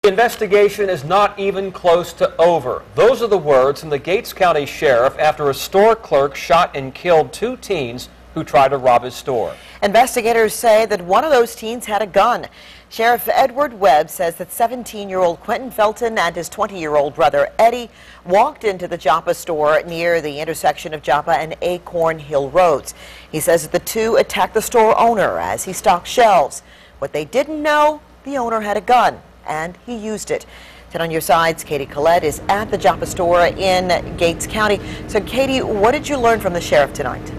The investigation is not even close to over. Those are the words from the Gates County Sheriff after a store clerk shot and killed 2 teens who tried to rob his store. Investigators say that one of those teens had a gun. Sheriff Edward Webb says that 17-year-old Quentin Felton and his 20-year-old brother Eddie walked into the Joppa store near the intersection of Joppa and Acorn Hill Roads. He says that the two attacked the store owner as he stocked shelves. What they didn't know, the owner had a gun, and he used it. 10 on your side's Katie Collette is at the Joppa store in Gates County. So, Katie, what did you learn from the sheriff tonight?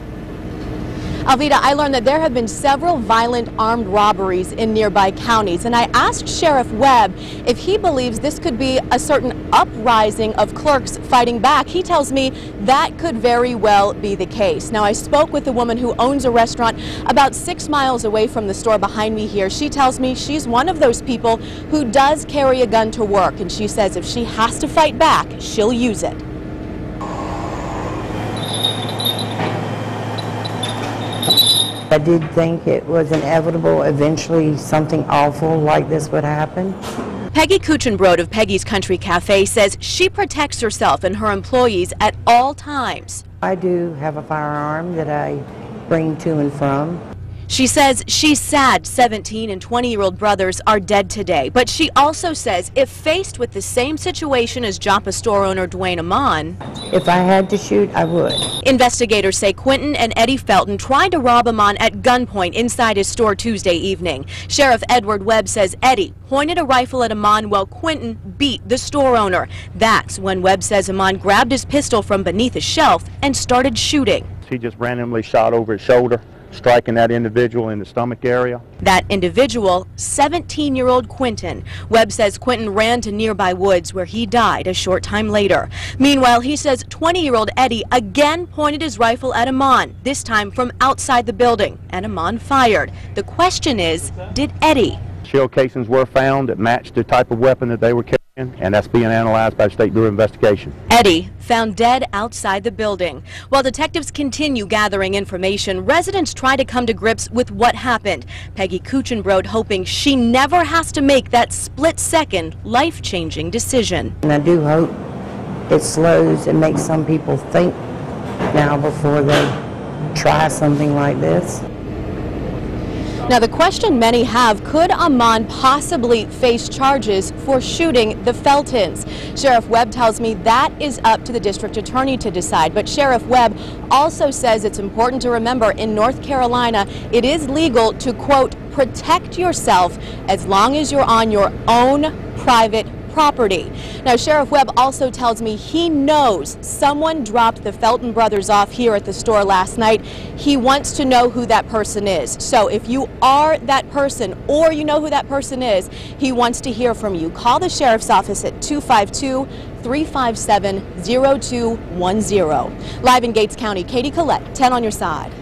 Alvita, I learned that there have been several violent armed robberies in nearby counties, and I asked Sheriff Webb if he believes this could be a certain uprising of clerks fighting back. He tells me that could very well be the case. Now, I spoke with a woman who owns a restaurant about 6 miles away from the store behind me here. She tells me she's one of those people who does carry a gun to work, and she says if she has to fight back, she'll use it. I did think it was inevitable eventually something awful like this would happen. Peggy Kuchenbrod of Peggy's Country Cafe says she protects herself and her employees at all times. I do have a firearm that I bring to and from. She says she's sad 17 and 20-year-old brothers are dead today, but she also says if faced with the same situation as Joppa store owner Dwayne Amon, if I had to shoot, I would. Investigators say Quentin and Eddie Felton tried to rob Amon at gunpoint inside his store Tuesday evening. Sheriff Edward Webb says Eddie pointed a rifle at Amon while Quentin beat the store owner. That's when Webb says Amon grabbed his pistol from beneath a shelf and started shooting. He just randomly shot over his shoulder, striking that individual in the stomach area. That individual, 17-year-old Quentin. Webb says Quentin ran to nearby woods where he died a short time later. Meanwhile, he says 20-year-old Eddie again pointed his rifle at Amon, this time from outside the building, and Amon fired. The question is, did Eddie? Shell casings were found that matched the type of weapon that they were carrying, and that's being analyzed by the State Bureau of Investigation. Eddie found dead outside the building. While detectives continue gathering information, residents try to come to grips with what happened. Peggy Kuchenbrod hoping she never has to make that split-second, life-changing decision. And I do hope it slows and makes some people think now before they try something like this. Now, the question many have, could Amon possibly face charges for shooting the Feltons? Sheriff Webb tells me that is up to the district attorney to decide. But Sheriff Webb also says it's important to remember in North Carolina, it is legal to, quote, protect yourself as long as you're on your own private property. Now, Sheriff Webb also tells me he knows someone dropped the Felton brothers off here at the store last night. He wants to know who that person is. So if you are that person or you know who that person is, he wants to hear from you. Call the sheriff's office at 252-357-0210. Live in Gates County, Katie Collette, 10 on your side.